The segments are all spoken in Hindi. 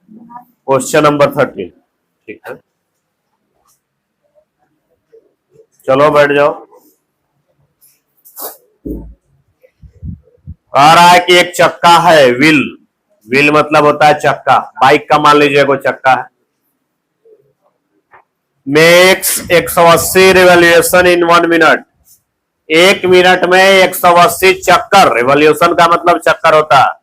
Question number 13। ठीक है, चलो बैठ जाओ। कह रहा है कि एक चक्का है, व्हील, व्हील मतलब होता है चक्का, बाइक का मान लीजिए कोई चक्का है, makes 180 revolution in 1 minute. 1 minute में 180 चक्कर, रिवॉल्यूशन का मतलब चक्कर होता है।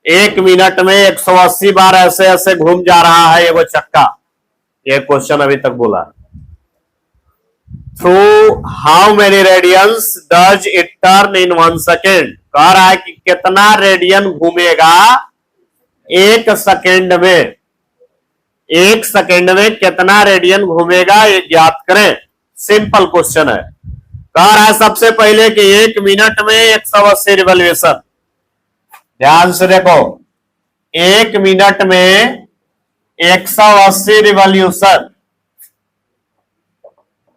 1 मिनट में 180 बार ऐसे ऐसे घूम जा रहा है ये वो चक्का। ये क्वेश्चन अभी तक बोला। Through how many radians does it turn in 1 second. कह रहा है कि कितना रेडियन घूमेगा 1 सेकेंड में। 1 सेकेंड में कितना रेडियन घूमेगा ये ज्ञात करें। सिंपल क्वेश्चन है। कह रहा है सबसे पहले कि 1 मिनट में 180 रिवॉल्यूशन। ध्यान से देखो, 1 मिनट में 180 रिवॉल्यूशन।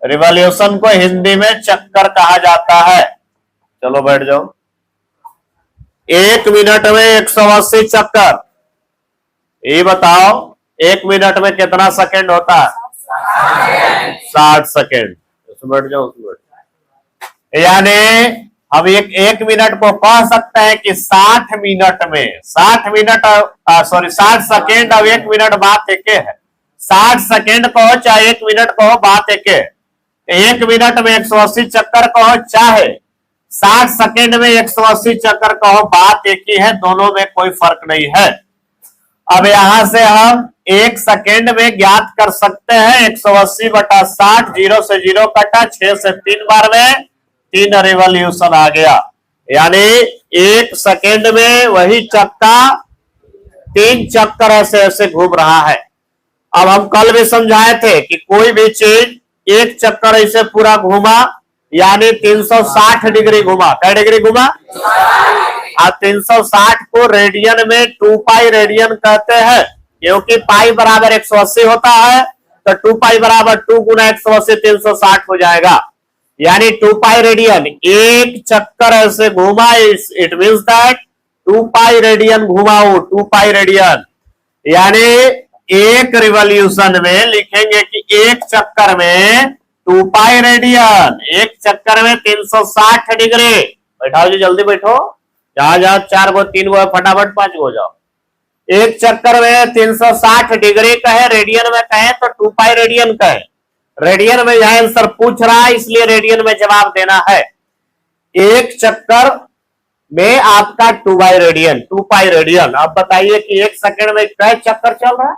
रिवॉल्यूशन को हिंदी में चक्कर कहा जाता है। चलो बैठ जाओ। 1 मिनट में 180 चक्कर। ये बताओ 1 मिनट में कितना सेकेंड होता है? 60 सेकेंड। उसमें बैठ जाओ, उसमें बैठ जाओ। यानी हम एक मिनट को कह सकते हैं कि 60 मिनट में 60 सेकेंड और 1 मिनट बात एक है। 60 सेकेंड कहो चाहे 1 मिनट कहो बात एक है। 1 मिनट में 180 चक्कर कहो चाहे 60 सेकेंड में 180 चक्कर कहो, बात एक ही है, दोनों में कोई फर्क नहीं है। अब यहां से हम 1 सेकेंड में ज्ञात कर सकते हैं 180 बटा 60, 0 से 0 कटा, 6 से 3 बार में 3 रिवॉल्यूशन आ गया। यानी 1 सेकेंड में वही चक्का 3 चक्कर ऐसे ऐसे घूम रहा है। अब हम कल भी समझाए थे कि कोई भी चीज 1 चक्कर ऐसे पूरा घूमा यानी 360 डिग्री घुमा। क्या डिग्री घुमा? अब 360 को रेडियन में 2 पाई रेडियन कहते हैं, क्योंकि पाई बराबर 180 होता है, तो 2 पाई बराबर 2 गुना 180 360 हो जाएगा। यानी 2 पाई रेडियन। 1 चक्कर ऐसे घूमा, it means that 2 pi radian घुमाओ, 2 पाई रेडियन। यानी 1 रिवॉल्यूशन में लिखेंगे कि 1 चक्कर में 2 पाई रेडियन, 1 चक्कर में 360 डिग्री। बैठाओ जी, जल्दी बैठो। जहां जहां 4 गो 3 गो फटाफट 5 गो जाओ। 1 चक्कर में 360 डिग्री कहे, रेडियन में कहे तो 2 पाई रेडियन कहे। रेडियन में यह आंसर पूछ रहा है, इसलिए रेडियन में जवाब देना है। 1 चक्कर में आपका 2 पाई रेडियन, 2 पाई रेडियन। अब बताइए कि 1 सेकंड में कै चक्कर चल रहा है?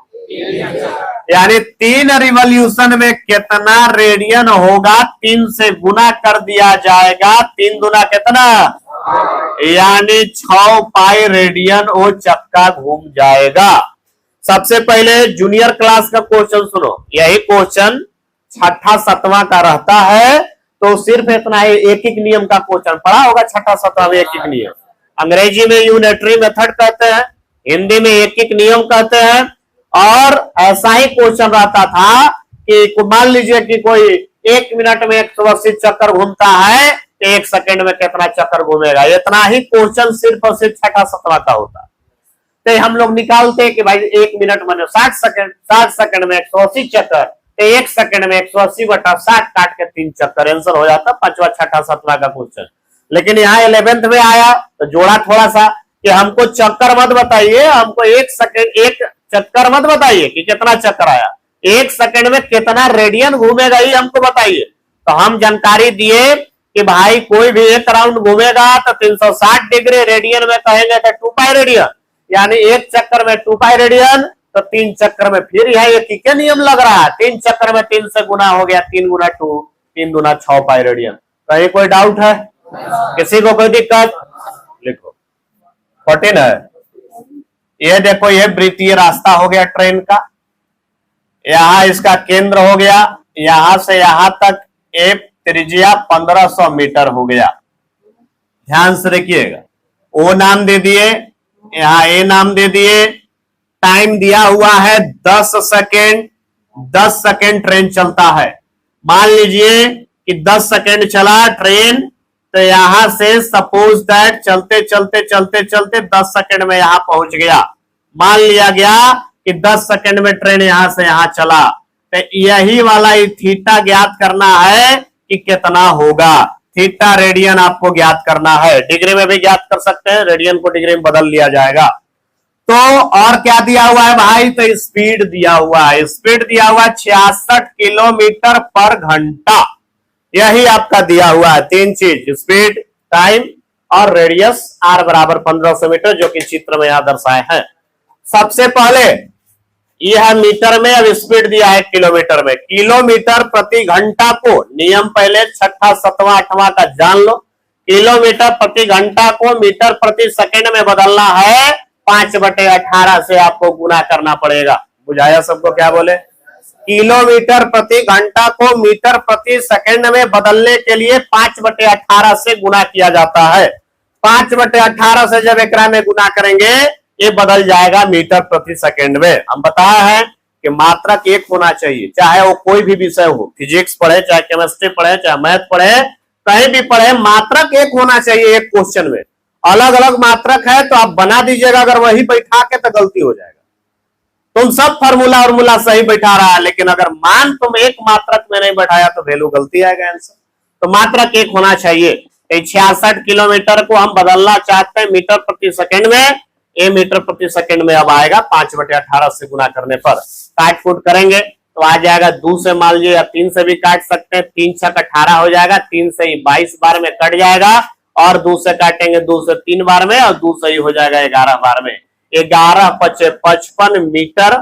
यानी 3 रिवॉल्यूशन में कितना रेडियन होगा? 3 से गुना कर दिया जाएगा। 3 गुना कितना? यानी 6 पाई रेडियन वो चक्का घूम जाएगा। सबसे पहले जूनियर क्लास का क्वेश्चन सुनो। यही क्वेश्चन 6ठा 7वां का रहता है, तो सिर्फ इतना है, एक एक नियम का क्वेश्चन पढ़ा होगा। 6ठा 7वां में एक एक नियम। अंग्रेजी में यूनिटरी मेथड कहते हैं, हिंदी में एक एक नियम कहते हैं। और ऐसा ही क्वेश्चन रहता था कि मान लीजिए कि कोई 1 मिनट में 180 चक्कर घूमता है, तो 1 सेकंड में कितना चक्कर घूमेगा। इतना ही क्वेश्चन सिर्फ और सिर्फ 6ठा 7वां का होता। तो हम लोग निकालते कि भाई 1 मिनट में 60 सेकंड, 60 सेकंड में 180 चक्कर, तो 1 सेकंड में 180 बटा 60 काट के 3 चक्कर, आंसर हो जाता 5वां 6ठा 7वां का क्वेश्चन। लेकिन यहाँ 11th में आया तो जोड़ा थोड़ा सा कि हमको चक्कर मत बताइए, हमको 1 सेकंड 1 चक्कर मत बताइए कि कितना चक्कर आया, 1 सेकंड में कितना रेडियन घूमेगा ये हमको बताइए। तो हम जानकारी दिए कि भाई कोई भी 1 राउंड घूमेगा तो 360 डिग्री, रेडियन में कहेंगे तो 2 पाई रेडियन। यानी 1 चक्कर में 2 पाई रेडियन, तो 3 चक्कर में फिर यह एक क्या नियम लग रहा है? 3 चक्कर में 3 से गुना हो गया, 3 गुना 2, 3 गुना 6 पाई रेडियन। कहीं कोई डाउट है? किसी को कोई दिक्कत? लिखो 14 है। ये देखो, ये वृत्तीय रास्ता हो गया ट्रेन का। यहां इसका केंद्र हो गया, यहां से यहां तक एक त्रिज्या 1500 मीटर हो गया। ध्यान से देखिएगा। ओ नाम दे दिए, यहां ए नाम दे दिए। टाइम दिया हुआ है 10 सेकेंड। 10 सेकेंड ट्रेन चलता है। मान लीजिए कि 10 सेकेंड चला ट्रेन, तो यहां से सपोज दैट चलते चलते चलते चलते 10 सेकेंड में यहां पहुंच गया। मान लिया गया कि 10 सेकंड में ट्रेन यहां से यहां चला, तो यही वाला थीटा ज्ञात करना है कि कितना होगा। थीटा रेडियन आपको ज्ञात करना है, डिग्री में भी ज्ञात कर सकते हैं, रेडियन को डिग्री में बदल लिया जाएगा। तो और क्या दिया हुआ है भाई, तो स्पीड दिया हुआ है, स्पीड दिया हुआ 66 किलोमीटर पर घंटा, यही आपका दिया हुआ है। तीन चीज, स्पीड, टाइम और रेडियस, आर बराबर 1500 मीटर, जो कि चित्र में यहां दर्शाए हैं। सबसे पहले यह मीटर में, अब स्पीड दिया है किलोमीटर में, किलोमीटर प्रति घंटा को नियम पहले 6वां 7वां 8वां का जान लो। किलोमीटर प्रति घंटा को मीटर प्रति सेकंड में बदलना है, 5/18 से आपको गुना करना पड़ेगा। बुझाया सबको क्या बोले? किलोमीटर प्रति घंटा को मीटर प्रति सेकंड में बदलने के लिए 5/18 से गुना किया जाता है। 5/18 से जब एकरा में गुना करेंगे, ये बदल जाएगा मीटर प्रति सेकंड में। हम बताया है कि मात्रक एक होना चाहिए, चाहे वो कोई भी विषय हो, फिजिक्स पढ़े, चाहे केमिस्ट्री पढ़े, चाहे मैथ पढ़े, कहीं भी पढ़े, मात्रक एक होना चाहिए एक क्वेश्चन में। अलग अलग मात्रक है तो आप बना दीजिएगा, अगर वही बैठा के तो गलती हो जाएगा। तुम सब फार्मूला और सही बैठा रहा है, लेकिन अगर मान तुम एक मात्रक में नहीं बैठाया तो वैल्यू गलती आएगा आंसर। तो मात्रक एक होना चाहिए। 66 किलोमीटर को हम बदलना चाहते हैं मीटर प्रति सेकंड में, ये मीटर प्रति सेकंड में अब आएगा 5/18 से गुना करने पर। काट कूट करेंगे तो आ जाएगा 2 से, मान लीजिए, या 3 से भी काट सकते हैं, 3 × 18 हो जाएगा, 3 से ही 22 बार में कट जाएगा, और 2 से काटेंगे 2 से 3 बार में, और 2 से ही हो जाएगा 11 बार में। 11 × 55 मीटर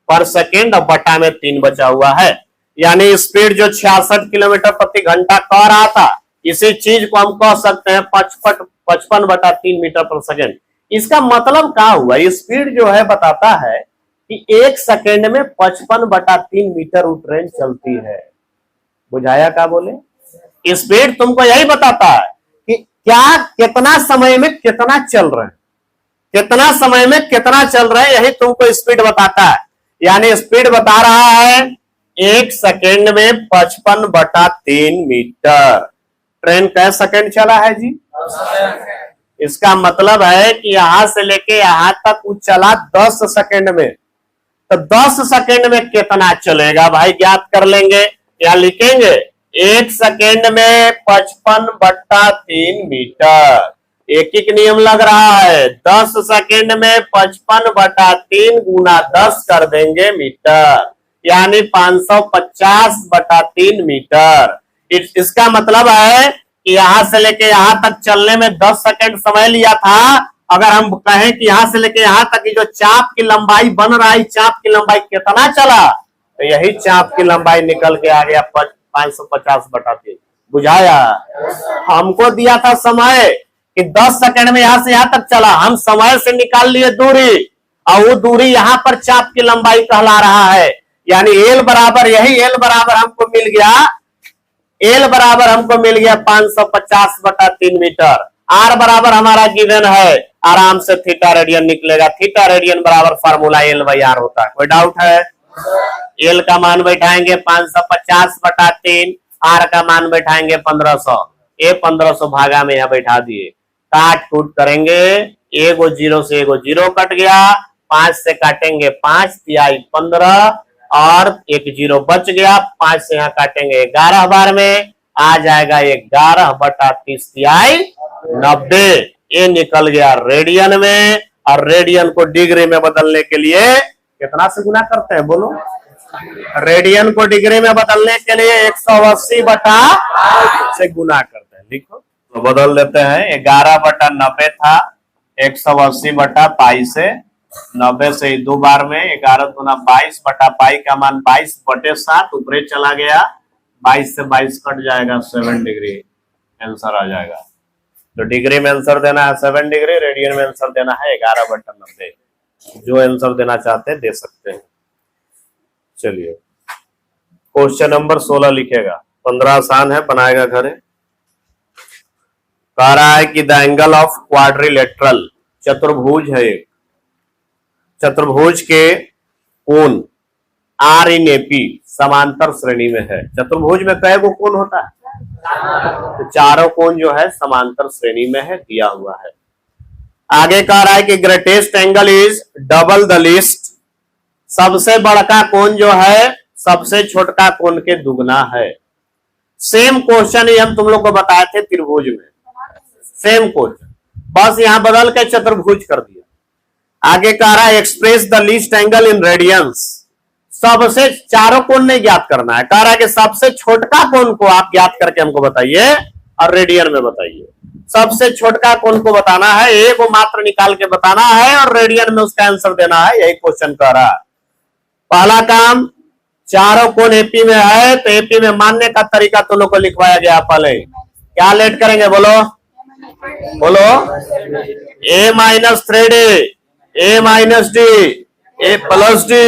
पर सेकेंड, और बटा में 3 बचा हुआ है। यानी स्पीड जो 66 किलोमीटर प्रति घंटा कह रहा था, इसी चीज को हम कह सकते हैं 55/3 मीटर पर सेकेंड। इसका मतलब क्या हुआ, स्पीड जो है बताता है कि 1 सेकेंड में 55/3 मीटर वो ट्रेन चलती है। बुझाया क्या बोले? स्पीड तुमको यही बताता है कि क्या कितना समय में कितना चल रहे हैं, कितना समय में कितना चल रहे हैं, यही तुमको स्पीड बताता है। यानी स्पीड बता रहा है 1 सेकेंड में 55/3 मीटर। ट्रेन कै सेकेंड चला है जी? इसका मतलब है कि यहां से लेके यहां तक वो चला 10 सेकेंड में। तो 10 सेकेंड में कितना चलेगा भाई, ज्ञात कर लेंगे। या लिखेंगे 1 सेकेंड में 55/3 मीटर। एक एक नियम लग रहा है, 10 सेकेंड में 55/3 गुना 10 कर देंगे मीटर, यानी 550/3 मीटर। इसका मतलब है कि यहां से लेके यहां तक चलने में 10 सेकेंड समय लिया था। अगर हम कहें कि यहां से लेके यहां तक की जो चाप की लंबाई बन रहा है, चाप की लंबाई कितना चला, तो यही चाप की लंबाई निकल के आ गया 550/3। बुझाया? हमको दिया था समय कि 10 सेकंड में यहां से यहां तक चला, हम समय से निकाल लिए दूरी, और वो दूरी यहां पर चाप की लंबाई कहला रहा है। यानी एल बराबर, यही एल बराबर हमको मिल गया, एल बराबर हमको मिल गया 550/3 मीटर। आर बराबर हमारा गिवन है, आराम से थीटा रेडियन निकलेगा। थीटा रेडियन बराबर फार्मूला L/R होता है। कोई डाउट है? एल का मान बैठाएंगे 550/3, आर का मान बैठाएंगे 1500। ये 1500 भागा में यहां बैठा दिए, काट कूट करेंगे, एगो 0 से एगो 0 कट गया, 5 से काटेंगे 5, 15, और एक 0 बच गया, 5 से यहां काटेंगे 11 बार में, आ जाएगा 11/30 90। ये निकल गया रेडियन में, और रेडियन को डिग्री में बदलने के लिए कितना से गुना करते हैं बोलो? रेडियन को डिग्री में बदलने के लिए 180/5 से गुना करते हैं। लिखो तो बदल देते हैं, 11/90 था, 180/5 से, 90 से 2 बार में, 11 दूना 22/5 का मान 22/7 ऊपरे चला गया, 22 से 22 कट जाएगा, 7 डिग्री आंसर आ जाएगा। तो डिग्री में आंसर देना है 7 डिग्री, रेडियन में आंसर देना है 11/90। जो आंसर देना चाहते हैं दे सकते हैं। चलिए क्वेश्चन नंबर 16 लिखेगा, 15 आसान है, बनाएगा घरे। कह रहा है कि द एंगल ऑफ क्वाड्रिलेटरल, चतुर्भुज है एक, चतुर्भुज के कोण आर इन एपी समांतर श्रेणी में है। चतुर्भुज में कई गो कोण होता है? तो चारों कोण जो है समांतर श्रेणी में है, दिया हुआ है। आगे कह रहा है कि greatest angle is double the least सबसे बड़का कोण जो है सबसे छोटका कोण के दुगना है। सेम क्वेश्चन ही हम तुम लोग को बताए थे त्रिभुज में, सेम क्वेश्चन, बस यहां बदल के चतुर्भुज कर दिया। आगे कह रहा है express the least angle in radiance. सबसे चारों कोण नहीं ज्ञात करना है, कह रहा है कि सबसे छोटका कोण को आप ज्ञात करके हमको बताइए और रेडियन में बताइए। सबसे छोटका कोण को बताना है, ए को मात्र निकाल के बताना है और रेडियन में उसका आंसर देना है, यही क्वेश्चन कह रहा है। पहला काम, चारों कोण एपी में है तो एपी में मानने का तरीका तुम लोग को लिखवाया गया। पहले क्या लेट करेंगे, बोलो बोलो, ए minus 3D, a minus d, a plus d,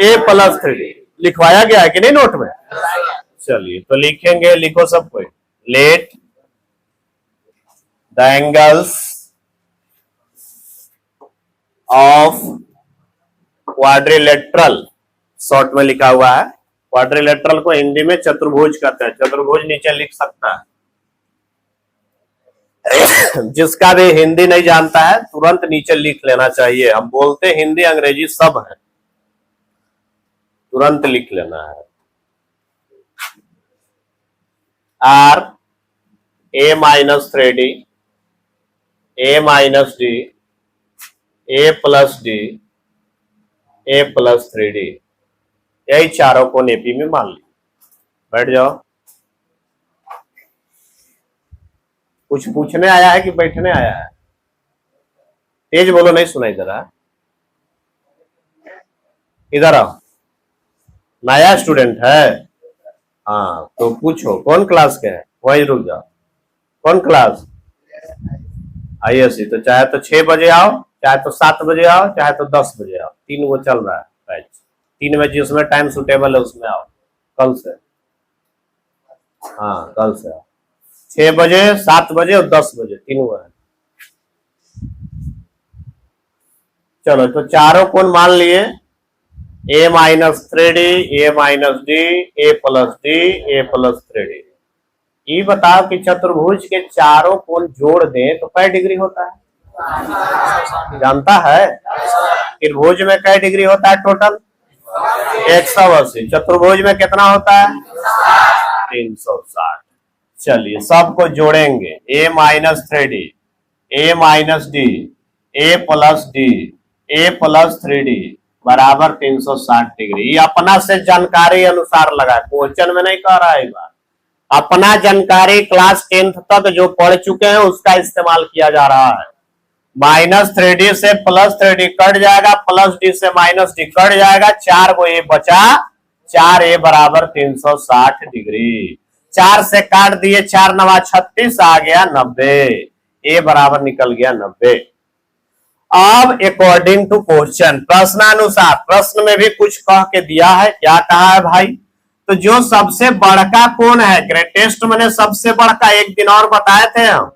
a plus 3D लिखवाया गया है कि नहीं नोट में। चलिए तो लिखेंगे, लिखो सब कोई, let the angles of quadrilateral, short में लिखा हुआ है। क्वाड्रिलेटरल को हिंदी में चतुर्भुज कहते हैं, चतुर्भुज नीचे लिख सकता है। जिसका भी हिंदी नहीं जानता है तुरंत नीचे लिख लेना चाहिए, हम बोलते हिंदी अंग्रेजी सब है, तुरंत लिख लेना है। Are a minus 3D, a minus d, a plus d, a plus 3D, यही चारों को एपी में मान ली। बैठ जाओ। कुछ पूछने आया है कि बैठने आया है? तेज बोलो, नहीं सुनाई दे रहा। इधर आओ, नया स्टूडेंट है? हाँ तो पूछो कौन क्लास के है, वही रुक जाओ। कौन क्लास? ISC। तो चाहे तो 6 बजे आओ, चाहे तो 7 बजे आओ, चाहे तो 10 बजे आओ, 3 वो चल रहा है बैच। 3 बजे जिसमें टाइम सुटेबल है उसमें आओ कल से। हाँ कल से आओ, 6 बजे, 7 बजे और 10 बजे, 3 हुआ है। चलो तो चारों कोण मान लिए, ए minus 3D, a minus d, a plus d, a plus 3D। ये बताओ कि चतुर्भुज के चारों कोण जोड़ दें तो कै डिग्री होता है? जानता है? त्रिभुज में कै डिग्री होता है टोटल? 180। चतुर्भुज में कितना होता है? 360। चलिए सबको जोड़ेंगे, ए minus 3D, a minus d, a plus d, a plus 3D बराबर 360 डिग्री। ये अपना से जानकारी अनुसार लगा, क्वेश्चन में नहीं कह रहा है बात, अपना जानकारी क्लास 10th तक जो पढ़ चुके हैं उसका इस्तेमाल किया जा रहा है। माइनस 3D से प्लस 3D कट जाएगा, प्लस डी से माइनस डी कट जाएगा, 4 को ए बचा, 4a बराबर 360 डिग्री। 4 से काट दिए, 4 9 36 आ गया 90, ए बराबर निकल गया 90। अब अकॉर्डिंग टू क्वेश्चन, प्रश्नानुसार, प्रश्न में भी कुछ कह के दिया है। क्या कहा है भाई? तो जो सबसे बड़का कोण है, ग्रेटेस्ट माने सबसे बड़का, एक दिन और बताए थे हम,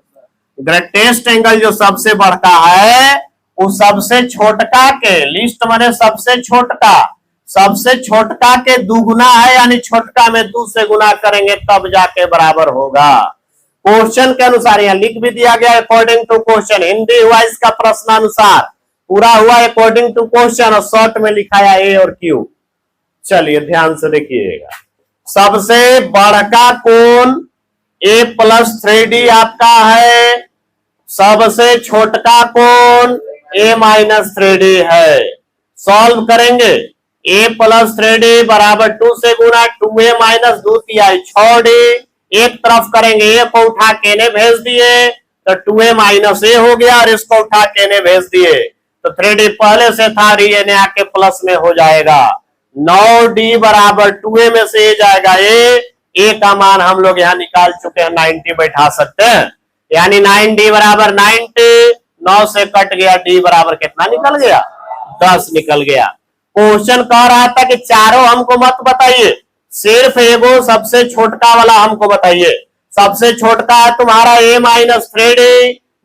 ग्रेटेस्ट एंगल जो सबसे बड़का है वो सबसे छोटका के, लिस्ट माने सबसे छोटका, सबसे छोटका के दुगुना है, यानी छोटका में 2 से गुना करेंगे तब जाके बराबर होगा। क्वेश्चन के अनुसार यहाँ लिख भी दिया गया अकॉर्डिंग टू क्वेश्चन, हिंदी हुआ इसका प्रश्नानुसार, पूरा हुआ अकॉर्डिंग टू क्वेश्चन और शॉर्ट में लिखाया ए और क्यू। चलिए ध्यान से देखिएगा, सबसे बड़का कोण ए प्लस 3D आपका है, सबसे छोटका कोण ए माइनस 3D है। सॉल्व करेंगे, ए प्लस 3D बराबर 2 से गुना, 2a माइनस 2 6d, एक तरफ करेंगे, ए को उठा के ने भेज दिए तो 2a माइनस ए हो गया और इसको उठा के ने भेज दिए तो 3D पहले से था, री ने आके प्लस में हो जाएगा। 9d बराबर 2a में से ए जाएगा, ए का मान हम लोग यहाँ निकाल चुके हैं, 90 बैठा सकते हैं, यानी 9d बराबर 90, 9 से कट गया, d बराबर कितना निकल गया? 10 निकल गया। क्वेश्चन कह रहा था कि चारों हमको मत बताइए, सिर्फ एगो सबसे छोटका वाला हमको बताइए। सबसे छोटका है तुम्हारा ए माइनस 3D,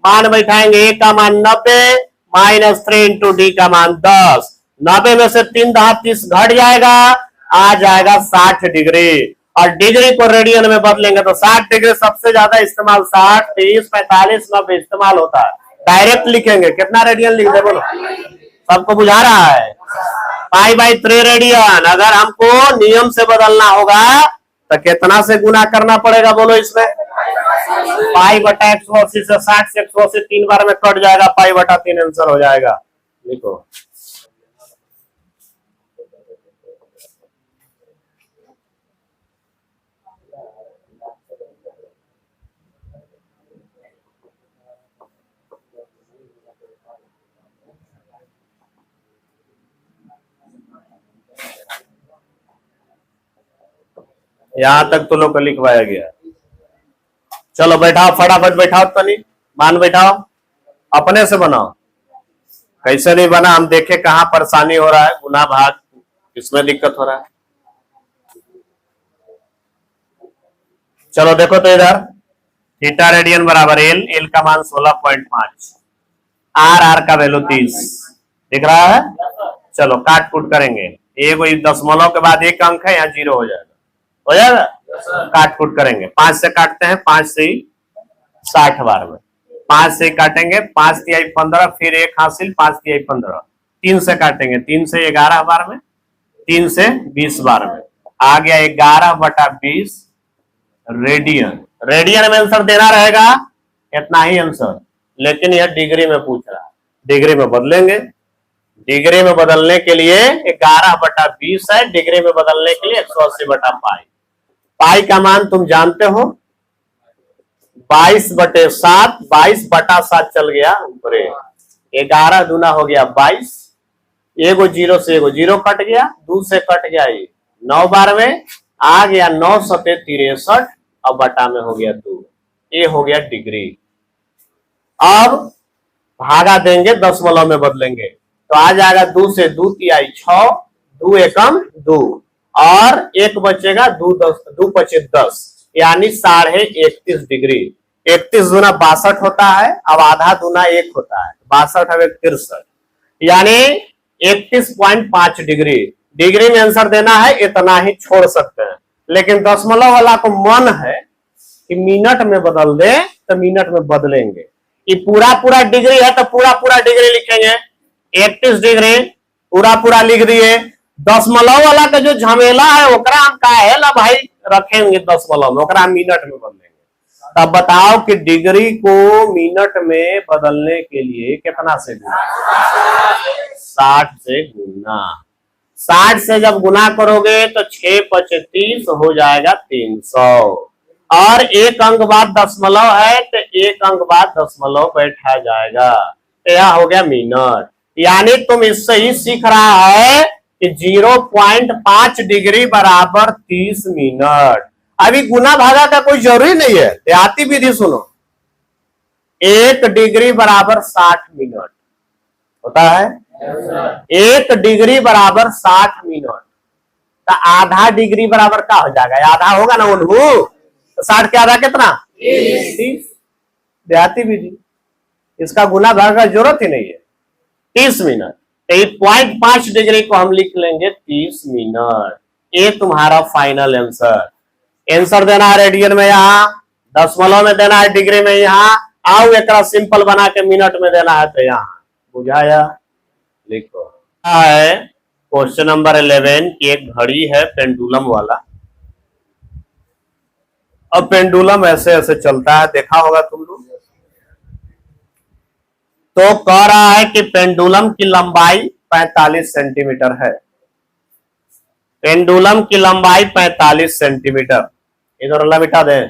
मान बैठाएंगे, ए का मान 90 माइनस 3 इंटू डी का मान 10, 90 में से 3 10 30 घट जाएगा, आ जाएगा 60 डिग्री। और डिग्री को रेडियन में बदलेंगे तो 60 डिग्री सबसे ज्यादा इस्तेमाल 60 30 45 90 इस्तेमाल होता है। डायरेक्ट लिखेंगे, कितना रेडियन लिख दे बोलो, सबको बुझा रहा है? Pi by 3 radian. अगर हमको नियम से बदलना होगा तो कितना से गुना करना पड़ेगा बोलो इसमें? पाई बटा 180 से 60 से 180 3 बार में कट जाएगा, पाई बटा 3 आंसर हो जाएगा। लिखो यहां तक तो लोग को लिखवाया गया। चलो बैठाओ, फटाफट बैठाओ, तो नहीं मान बैठाओ, अपने से बनाओ। कैसे नहीं बना हम देखे, कहां परेशानी हो रहा है, गुना भाग किसमें दिक्कत हो रहा है। चलो देखो तो इधर थीटा रेडियन बराबर एल, एल का मान 16.5, आर का वैल्यू 30 दिख रहा है। चलो काट कूट करेंगे, एक दशमलव के बाद एक अंक है, यहाँ 0 हो जाएगा, हो जाएगा। काट कूट करेंगे, 5 से काटते हैं, 5 से 60 बार में, 5 से काटेंगे, 5 तिहाई 15, फिर एक हासिल, 5 तिहाई 15, 3 से काटेंगे, 3 से 11 बार में, 3 से 20 बार में, आ गया 11/20 रेडियन। रेडियन में आंसर देना रहेगा इतना ही आंसर, लेकिन यह डिग्री में पूछ रहा है, डिग्री में बदलेंगे। डिग्री में बदलने के लिए 11/20 है, डिग्री में बदलने के लिए 180/पाई। पाई का मान तुम जानते हो 22/7, 22/7 चल गया ऊपरे, 11 दूना हो गया 22, एगो 0 से एगो 0 कट गया, 2 से कट गया, ये 9 बार में आ गया 9 सते 63, अब बटा में हो गया 2, ये हो गया डिग्री। अब भागा देंगे, दशमलव में बदलेंगे तो आ जाएगा 2 से 2 तिहाई 6, 2 एकम 2, और एक बचेगा 2 पचे 10, यानी 31.5 डिग्री। 31 दूना 62 होता है, अब आधा दूना 1 होता है, 62 अब 63, यानी 31.5 डिग्री। डिग्री में आंसर देना है, इतना ही छोड़ सकते हैं, लेकिन दशमलव वाला को मन है कि मिनट में बदल दे तो मिनट में बदलेंगे। ये पूरा डिग्री है तो पूरा डिग्री लिखेंगे, 31 डिग्री पूरा लिख दिए। दशमलव वाला का जो झमेला है ओकरा हम काहे ला भाई रखेंगे दशमलव में, ओकरा मिनट में बदलेंगे। तब बताओ कि डिग्री को मिनट में बदलने के लिए कितना से गुना? 60 से गुना। 60 से जब गुना करोगे तो 6 पचे 30 हो जाएगा 300, और एक अंक बाद दशमलव है तो एक अंक बाद दशमलव बैठा जाएगा, तो यह हो गया मिनट। यानी तुम इससे ही सीख रहा है कि 0.5 डिग्री बराबर 30 मिनट। अभी गुना भागा का कोई जरूरी नहीं है, देहाती विधि सुनो, 1 डिग्री बराबर 60 मिनट होता है। 1 डिग्री बराबर 60 मिनट, तो आधा डिग्री बराबर क्या हो जाएगा? आधा होगा ना उन्हू, तो 60 के आधा कितना? 30। देहाती विधि, इसका गुना भाग का जरूरत ही नहीं है। 30 मिनट, तो 0.5 डिग्री को हम लिख लेंगे 30 मिनट। ये तुम्हारा फाइनल आंसर। आंसर देना है रेडियन में, यहाँ दशमलव में देना है, डिग्री में यहाँ, आओ एक सिंपल बना के मिनट में देना है, तो यहाँ बुझाया। लिखो है क्वेश्चन नंबर 11 की एक घड़ी है पेंडुलम वाला। अब पेंडुलम ऐसे ऐसे चलता है, देखा होगा तुम लोग। तो कह रहा है कि पेंडुलम की लंबाई 45 सेंटीमीटर है। पेंडुलम की लंबाई 45 सेंटीमीटर, इधर अल्लाह बिठा दे।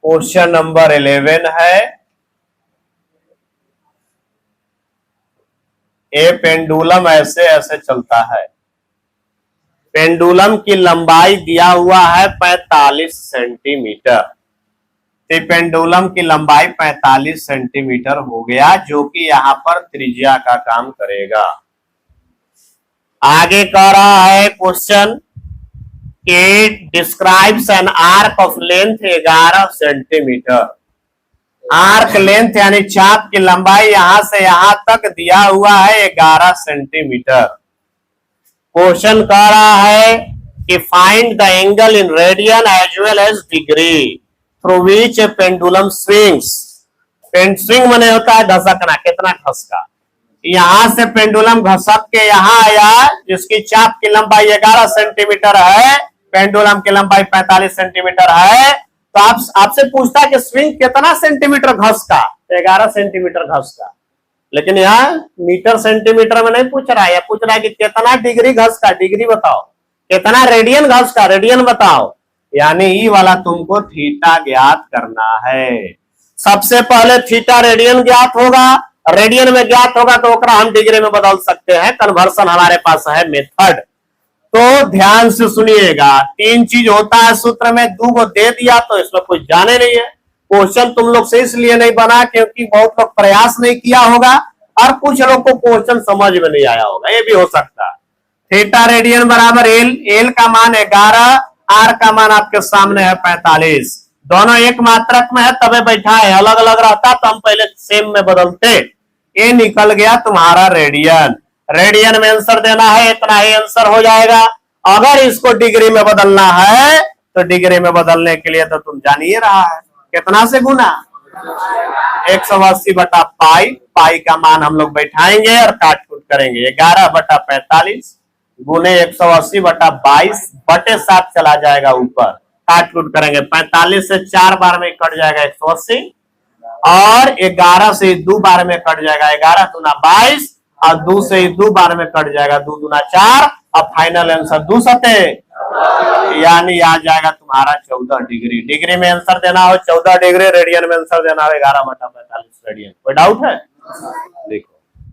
क्वेश्चन नंबर 11 है, ये पेंडुलम ऐसे ऐसे चलता है। पेंडुलम की लंबाई दिया हुआ है 45 सेंटीमीटर। तो पेंडुलम की लंबाई 45 सेंटीमीटर हो गया, जो कि यहां पर त्रिज्या का काम करेगा। आगे कह रहा है क्वेश्चन के describes an arc of length 11 centimetre. Arc length यानी चाप की लंबाई यहां से यहां तक दिया हुआ है 11 सेंटीमीटर। क्वेश्चन कह रहा है कि find the angle in radian as well as degree through which a pendulum swings. पेंड स्विंग मने होता है घसकना, कितना घसका। यहां से पेंडुलम घसक के यहां आया, जिसकी चाप की लंबाई 11 सेंटीमीटर है, पेंडुलम की लंबाई 45 सेंटीमीटर है। तो आपसे पूछता है कि स्विंग कितना सेंटीमीटर घसका, 11 सेंटीमीटर घसका। लेकिन यहाँ मीटर सेंटीमीटर में नहीं पूछ रहा है, पूछ रहा है कि कितना डिग्री घसका, डिग्री बताओ, कितना रेडियन घसका, रेडियन बताओ। यानी ई वाला तुमको थीटा ज्ञात करना है। सबसे पहले थीटा रेडियन ज्ञात होगा, रेडियन में ज्ञात होगा तो हम डिग्री में बदल सकते हैं। कन्वर्सन हमारे पास है मेथड। तो ध्यान से सुनिएगा, 3 चीज होता है सूत्र में, 2 को दे दिया तो इसमें कुछ जाने नहीं है। क्वेश्चन तुम लोग से इसलिए नहीं बना क्योंकि बहुत लोग प्रयास नहीं किया होगा और कुछ लोग को क्वेश्चन समझ में नहीं आया होगा, ये भी हो सकता है। थीटा रेडियन बराबर एल, एल का मान 11, आर का मान आपके सामने है 45। दोनों एक मात्रक में है तबे बैठा है, अलग अलग रहता तो हम पहले सेम में बदलते। ये निकल गया तुम्हारा रेडियन। रेडियन में आंसर देना है, इतना ही आंसर हो जाएगा। अगर इसको डिग्री में बदलना है तो डिग्री में बदलने के लिए तो तुम जान ही रहा है, कितना से गुना 180 बटा पाई, पाई का मान हम लोग बैठाएंगे और काट कूट करेंगे। 11 बटा 45 गुने 180 बटा 22 बटे 7 चला जाएगा ऊपर, काट कूट करेंगे। 45 से 4 बार में कट जाएगा 180 और 11 से 2 बार में कट जाएगा 11 दूना 22 और 2 से 2 बार में कट जाएगा 2 दूना 4 और फाइनल आंसर 2 सते, यानी आ जाएगा तुम्हारा 14 डिग्री। डिग्री में आंसर देना हो 14 डिग्री, रेडियन में आंसर देना हो 11 बटा 45 रेडियन। कोई डाउट है? देखो